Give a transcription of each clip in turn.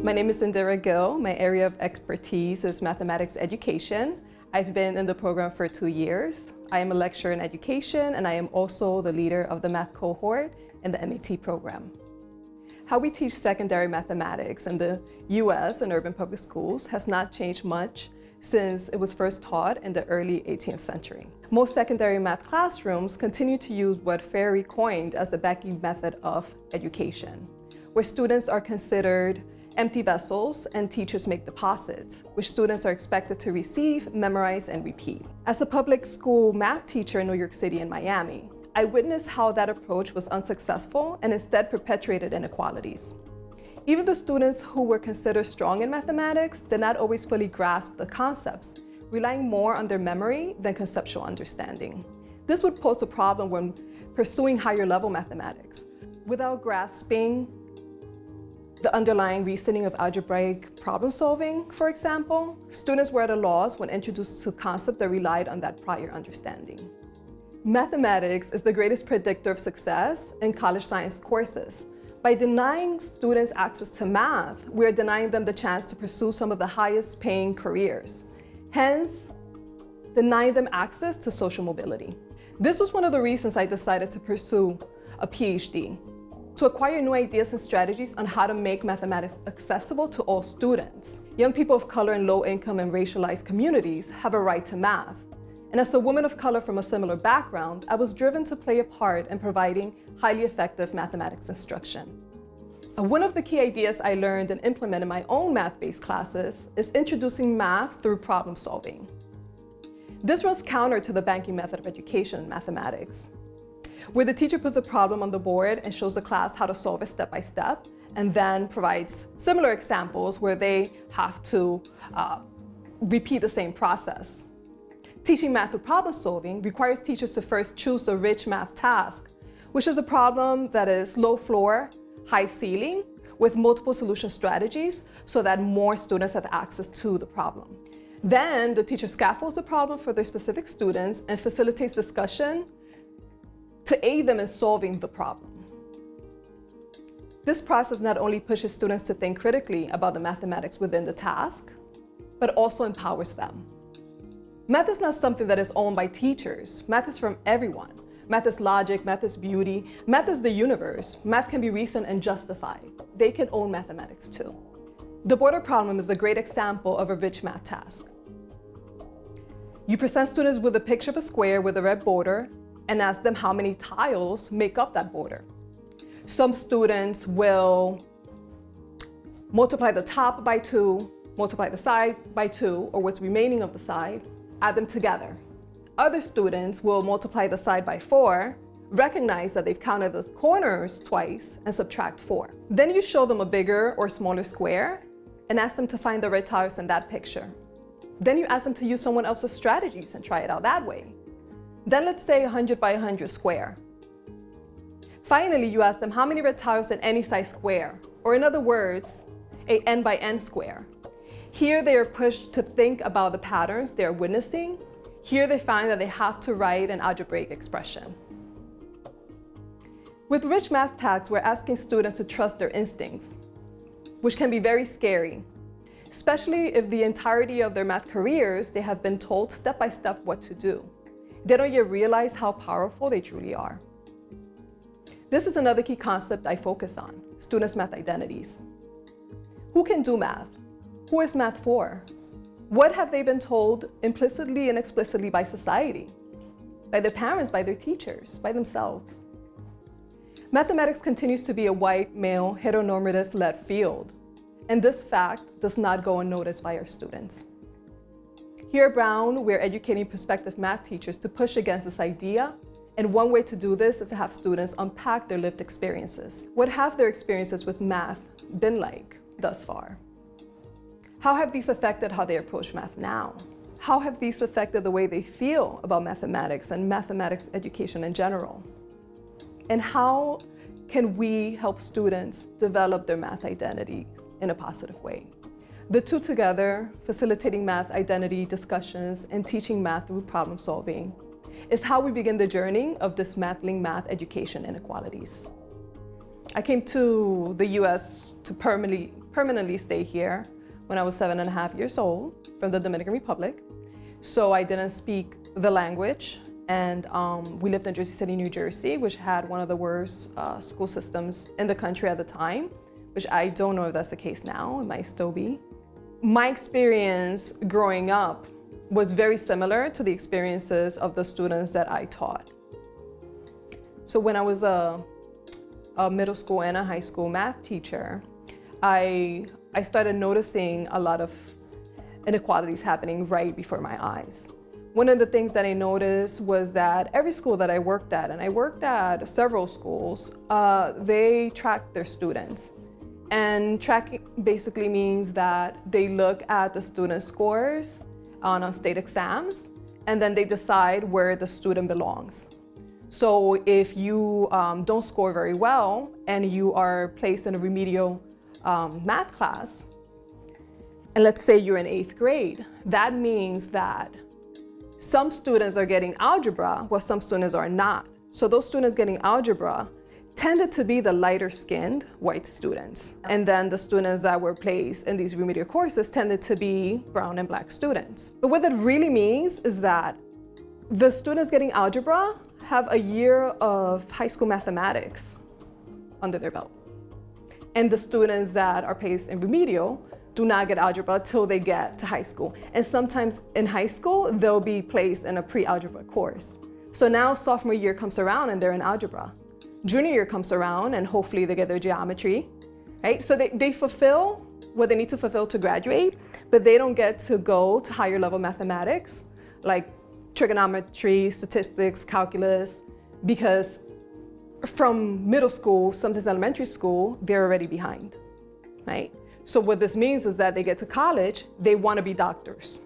My name is Indira Gil. My area of expertise is mathematics education. I've been in the program for 2 years. I am a lecturer in education, and I am also the leader of the math cohort in the MAT program. How we teach secondary mathematics in the US and urban public schools has not changed much since it was first taught in the early 18th century. Most secondary math classrooms continue to use what Ferry coined as the Becky method of education, where students are considered empty vessels and teachers make deposits, which students are expected to receive, memorize, and repeat. As a public school math teacher in New York City and Miami, I witnessed how that approach was unsuccessful and instead perpetuated inequalities. Even the students who were considered strong in mathematics did not always fully grasp the concepts, relying more on their memory than conceptual understanding. This would pose a problem when pursuing higher level mathematics. Without grasping the underlying reasoning of algebraic problem solving, for example, students were at a loss when introduced to concepts that relied on that prior understanding. Mathematics is the greatest predictor of success in college science courses. By denying students access to math, we are denying them the chance to pursue some of the highest paying careers, hence denying them access to social mobility. This was one of the reasons I decided to pursue a PhD, to acquire new ideas and strategies on how to make mathematics accessible to all students. Young people of color in low-income and racialized communities have a right to math. And as a woman of color from a similar background, I was driven to play a part in providing highly effective mathematics instruction. One of the key ideas I learned and implemented in my own math-based classes is introducing math through problem solving. This runs counter to the banking method of education in mathematics, where the teacher puts a problem on the board and shows the class how to solve it step by step, and then provides similar examples where they have to repeat the same process. Teaching math through problem solving requires teachers to first choose a rich math task, which is a problem that is low floor, high ceiling, with multiple solution strategies so that more students have access to the problem. Then the teacher scaffolds the problem for their specific students and facilitates discussion to aid them in solving the problem. This process not only pushes students to think critically about the mathematics within the task, but also empowers them. Math is not something that is owned by teachers. Math is from everyone. Math is logic, math is beauty, math is the universe. Math can be reasoned and justified. They can own mathematics too. The border problem is a great example of a rich math task. You present students with a picture of a square with a red border and ask them how many tiles make up that border. Some students will multiply the top by 2, multiply the side by 2, or what's remaining of the side, add them together. Other students will multiply the side by 4, recognize that they've counted the corners twice, and subtract 4. Then you show them a bigger or smaller square and ask them to find the red tiles in that picture. Then you ask them to use someone else's strategies and try it out that way. Then let's say 100 by 100 square. Finally, you ask them how many red tiles in any size square, or in other words, a n by n square. Here they are pushed to think about the patterns they are witnessing. Here they find that they have to write an algebraic expression. With rich math tasks, we're asking students to trust their instincts, which can be very scary, especially if the entirety of their math careers they have been told step by step what to do. They don't yet realize how powerful they truly are. This is another key concept I focus on: students' math identities. Who can do math? Who is math for? What have they been told implicitly and explicitly by society, by their parents, by their teachers, by themselves? Mathematics continues to be a white, male, heteronormative-led field, and this fact does not go unnoticed by our students. Here at Brown, we're educating prospective math teachers to push against this idea, and one way to do this is to have students unpack their lived experiences. What have their experiences with math been like thus far? How have these affected how they approach math now? How have these affected the way they feel about mathematics and mathematics education in general? And how can we help students develop their math identity in a positive way? The two together, facilitating math identity discussions and teaching math through problem solving, is how we begin the journey of dismantling math education inequalities. I came to the US to permanently stay here when I was 7.5 years old from the Dominican Republic. So I didn't speak the language, and we lived in Jersey City, New Jersey, which had one of the worst school systems in the country at the time, which I don't know if that's the case now. It might still be. My experience growing up was very similar to the experiences of the students that I taught. So when I was a middle school and a high school math teacher, I started noticing a lot of inequalities happening right before my eyes. One of the things that I noticed was that every school that I worked at, and I worked at several schools, they tracked their students. And tracking basically means that they look at the student scores on state exams, and then they decide where the student belongs. So if you don't score very well and you are placed in a remedial math class, and let's say you're in 8th grade, that means that some students are getting algebra while some students are not. So those students getting algebra tended to be the lighter skinned white students. And then the students that were placed in these remedial courses tended to be brown and black students. But what that really means is that the students getting algebra have a year of high school mathematics under their belt. And the students that are placed in remedial do not get algebra till they get to high school. And sometimes in high school, they'll be placed in a pre-algebra course. So now sophomore year comes around and they're in algebra. Junior year comes around and hopefully they get their geometry, right? So they fulfill what they need to fulfill to graduate, but they don't get to go to higher level mathematics, like trigonometry, statistics, calculus, because from middle school, sometimes elementary school, they're already behind, right? So what this means is that they get to college, they want to be doctors.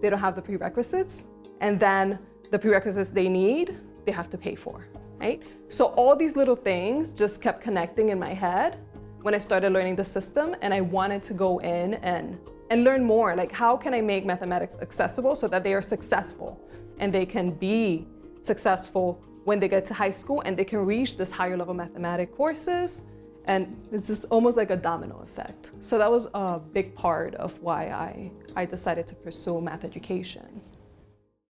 They don't have the prerequisites, and then the prerequisites they need, they have to pay for, right? So all these little things just kept connecting in my head when I started learning the system, and I wanted to go in and learn more. Like, how can I make mathematics accessible so that they are successful and they can be successful when they get to high school and they can reach this higher level mathematics courses. And it's just almost like a domino effect. So that was a big part of why I decided to pursue math education.